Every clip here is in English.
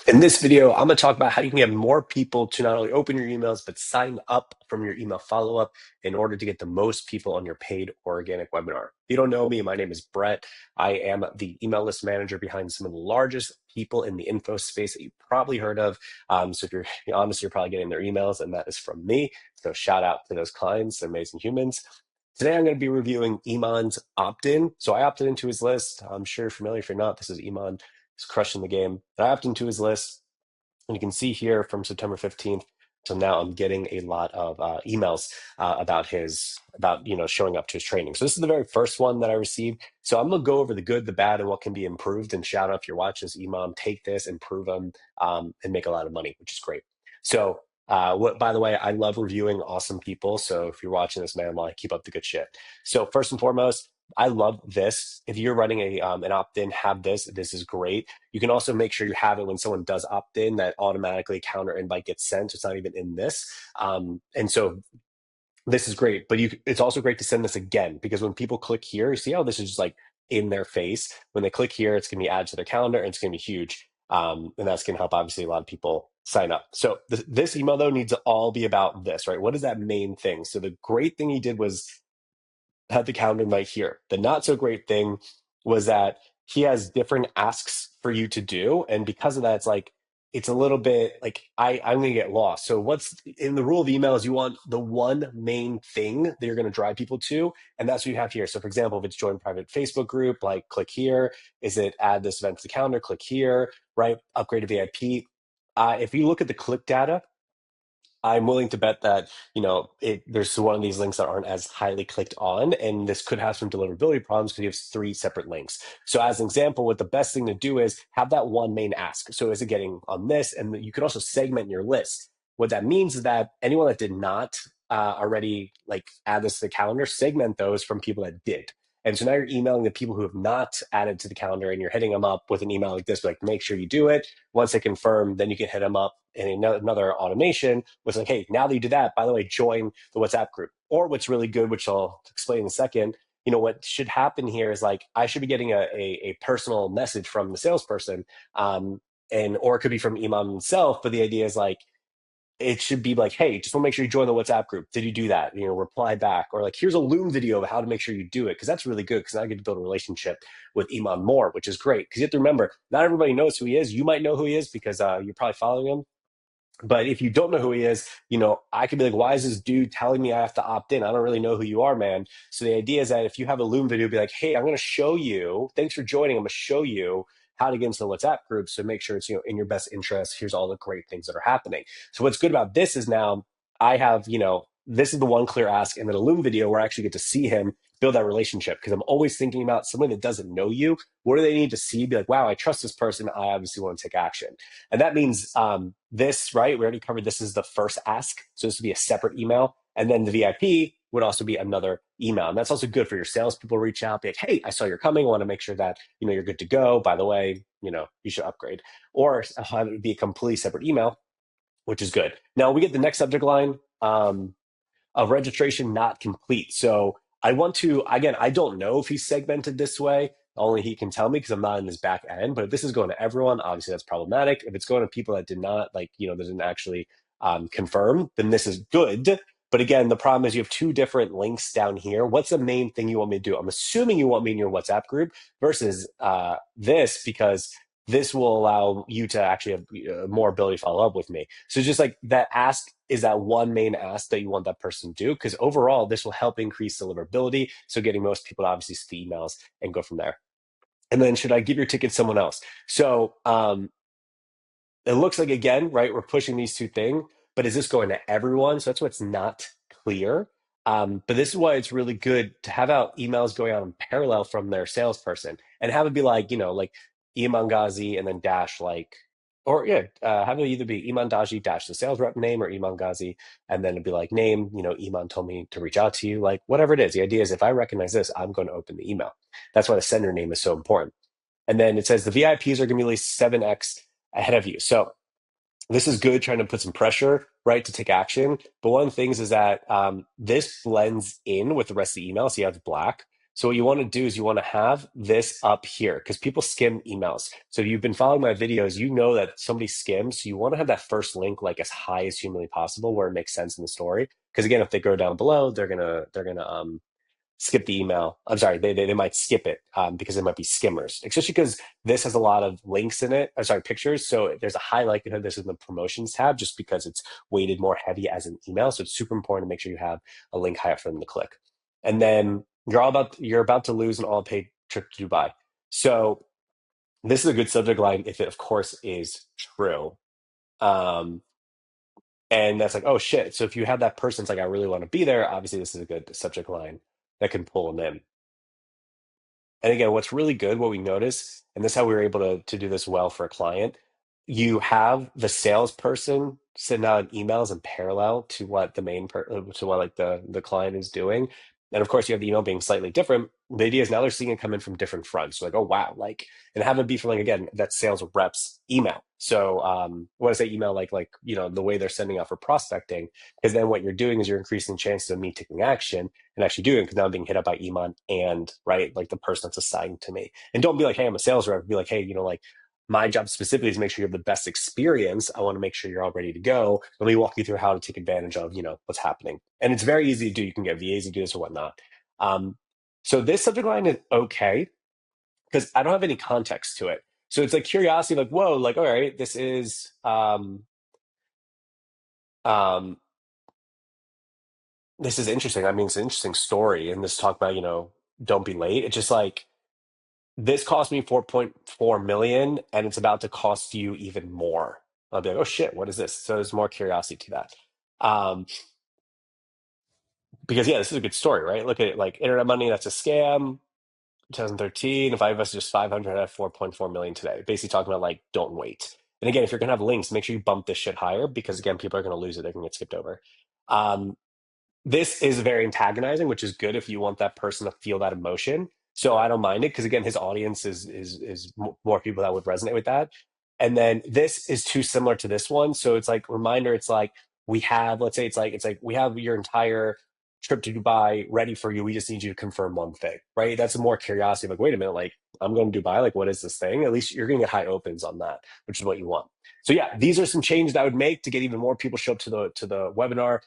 In this video, I'm going to talk about how you can get more people to not only open your emails, but sign up from your email follow-up in order to get the most people on your paid organic webinar. If you don't know me, my name is Brett. I am the email list manager behind some of the largest people in the info space that you've probably heard of. So if you're honest, you're probably getting their emails, and that is from me. So shout out to those clients, they're amazing humans. Today, I'm going to be reviewing Iman's opt-in. So I opted into his list. I'm sure you're familiar. If you're not, this is Iman. He's crushing the game. I opted into his list. And you can see here from September 15th till now, I'm getting a lot of emails about showing up to his training. So this is the very first one that I received. So I'm gonna go over the good, the bad, and what can be improved. And shout out if you're watching this, Imam, take this, improve them, and make a lot of money, which is great. So by the way, I love reviewing awesome people. So if you're watching this, man, like keep up the good shit. So first and foremost, I love this. If you're running an opt-in, have this. This is great. You can also make sure you have it when someone does opt in, that automatically a counter invite gets sent. It's not even in this. And so this is great, but it's also great to send this again, because when people click here, you see how this is just like in their face. When they click here, it's going to be added to their calendar and it's going to be huge. And that's going to help, obviously, a lot of people sign up. So this email, though, needs to all be about this, right? What is that main thing? So the great thing he did was had the calendar invite here. The not so great thing was that he has different asks for you to do. And because of that, it's a little bit like I'm gonna get lost. So what's in the rule of email is you want the one main thing that you're gonna drive people to, and that's what you have here. So for example, if it's join private Facebook group, like click here. Is it add this event to the calendar? Click here, right? Upgrade to VIP. If you look at the click data, I'm willing to bet that, there's one of these links that aren't as highly clicked on, and this could have some deliverability problems because you have three separate links. So as an example, what the best thing to do is have that one main ask. So is it getting on this? And you could also segment your list. What that means is that anyone that did not already like add this to the calendar, segment those from people that did. And so now you're emailing the people who have not added to the calendar, and you're hitting them up with an email like this, like make sure you do it. Once they confirm, then you can hit them up in another automation was like, hey, now that you did that, by the way, join the WhatsApp group. Or what's really good, which I'll explain in a second, what should happen here is like I should be getting a personal message from the salesperson, or it could be from Imam himself. But the idea is like it should be like, hey, just want to make sure you join the WhatsApp group. Did you do that? Reply back. Or like, here's a Loom video of how to make sure you do it. Because that's really good, because now I get to build a relationship with Imam more, which is great. Because you have to remember, not everybody knows who he is. You might know who he is because you're probably following him. But if you don't know who he is, I could be like, why is this dude telling me I have to opt in? I don't really know who you are, man. So the idea is that if you have a Loom video, be like, hey, I'm going to show you, thanks for joining. I'm going to show you how to get into the WhatsApp group. So make sure it's, in your best interest. Here's all the great things that are happening. So what's good about this is now I have, this is the one clear ask, and then a Loom video where I actually get to see him build that relationship, because I'm always thinking about somebody that doesn't know you. What do they need to see? Be like, wow, I trust this person. I obviously want to take action. And that means this, right? We already covered this is the first ask. So this would be a separate email. And then the VIP would also be another email. And that's also good for your salespeople to reach out, be like, hey, I saw you're coming. I want to make sure that, you're good to go. By the way, you should upgrade. Or have it be a completely separate email, which is good. Now we get the next subject line of registration not complete. So I want to, again, I don't know if he's segmented this way. Only he can tell me, because I'm not in his back end. But if this is going to everyone, obviously that's problematic. If it's going to people that did not, that didn't actually confirm, then this is good. But again, the problem is you have two different links down here. What's the main thing you want me to do? I'm assuming you want me in your WhatsApp group versus this, because this will allow you to actually have more ability to follow up with me. So just like that ask is that one main ask that you want that person to do, because overall this will help increase deliverability. So getting most people to obviously see the emails and go from there. And then should I give your ticket to someone else? So it looks like, again, right, we're pushing these two things, but is this going to everyone? So that's what's not clear. But this is why it's really good to have out emails going out in parallel from their salesperson, and have it be like, like Iman Ghazi and then dash or yeah, have it either be Iman Daji dash the sales rep name, or Iman Ghazi, and then it'd be like name, Iman told me to reach out to you, like whatever it is. The idea is if I recognize this, I'm going to open the email. That's why the sender name is so important. And then it says the VIPs are going to be at least 7x ahead of you. So this is good, trying to put some pressure, right, to take action. But one of the things is that this blends in with the rest of the email. So you have black. So what you want to do is you want to have this up here because people skim emails. So if you've been following my videos, you know that somebody skims. So you want to have that first link like as high as humanly possible where it makes sense in the story. Because again, if they go down below, they're gonna skip the email. I'm sorry, they might skip it because it might be skimmers, especially because this has a lot of links in it. I'm sorry, pictures. So there's a high likelihood this is in the promotions tab just because it's weighted more heavy as an email. So it's super important to make sure you have a link high up for them to click. And then you're about to lose an all paid trip to Dubai. So this is a good subject line if it of course is true. Um, and that's like, oh shit. So if you have that person's like, I really want to be there, obviously this is a good subject line that can pull them in. And again, what's really good, what we notice, and this is how we were able to do this well for a client, you have the salesperson send out emails in parallel to what to what like the client is doing. And of course, you have the email being slightly different. The idea is now they're seeing it come in from different fronts. So like, oh wow, like, and have it be from like again that sales rep's email. So when I say email, like the way they're sending out for prospecting, because then what you're doing is you're increasing chances of me taking action and actually doing because now I'm being hit up by Iman and right like the person that's assigned to me. And don't be like, hey, I'm a sales rep. Be like, hey, like my job specifically is to make sure you have the best experience. I want to make sure you're all ready to go. Let me walk you through how to take advantage of what's happening. And it's very easy to do. You can get VAs to do this or whatnot. Um, so this subject line is okay because I don't have any context to it. So it's like curiosity, like, whoa, like, all right, um, this is interesting. I mean, it's an interesting story. And this talk about, don't be late. It's just like this cost me 4.4 million and it's about to cost you even more. I'll be like, oh shit, what is this? So there's more curiosity to that. Um, because yeah, this is a good story, right? Look at it like internet money, that's a scam. 2013, if I invest just 500, I have 4.4 million today. Basically talking about like, don't wait. And again, if you're gonna have links, make sure you bump this shit higher because again, people are gonna lose it. They're gonna get skipped over. Um, this is very antagonizing, which is good if you want that person to feel that emotion. So I don't mind it because again, his audience is more people that would resonate with that. And then this is too similar to this one, so it's like reminder. It's like we have, let's say, it's like we have your entire trip to Dubai ready for you. We just need you to confirm one thing, right? That's a more curiosity. Like, wait a minute, like I'm going to Dubai. Like, what is this thing? At least you're going to get high opens on that, which is what you want. So yeah, these are some changes that I would make to get even more people show up to the webinar.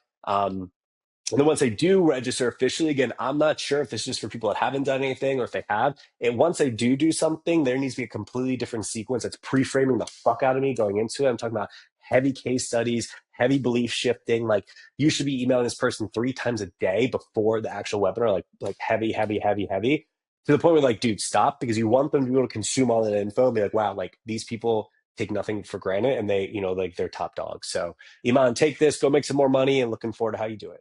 And then once they do register officially, again, I'm not sure if this is just for people that haven't done anything or if they have. And once they do something, there needs to be a completely different sequence that's pre-framing the fuck out of me going into it. I'm talking about heavy case studies, heavy belief shifting. Like you should be emailing this person 3 times a day before the actual webinar, like heavy, heavy, heavy, heavy, to the point where like, dude, stop, because you want them to be able to consume all that info and be like, wow, like these people take nothing for granted and they, like they're top dogs. So Iman, take this, go make some more money, and looking forward to how you do it.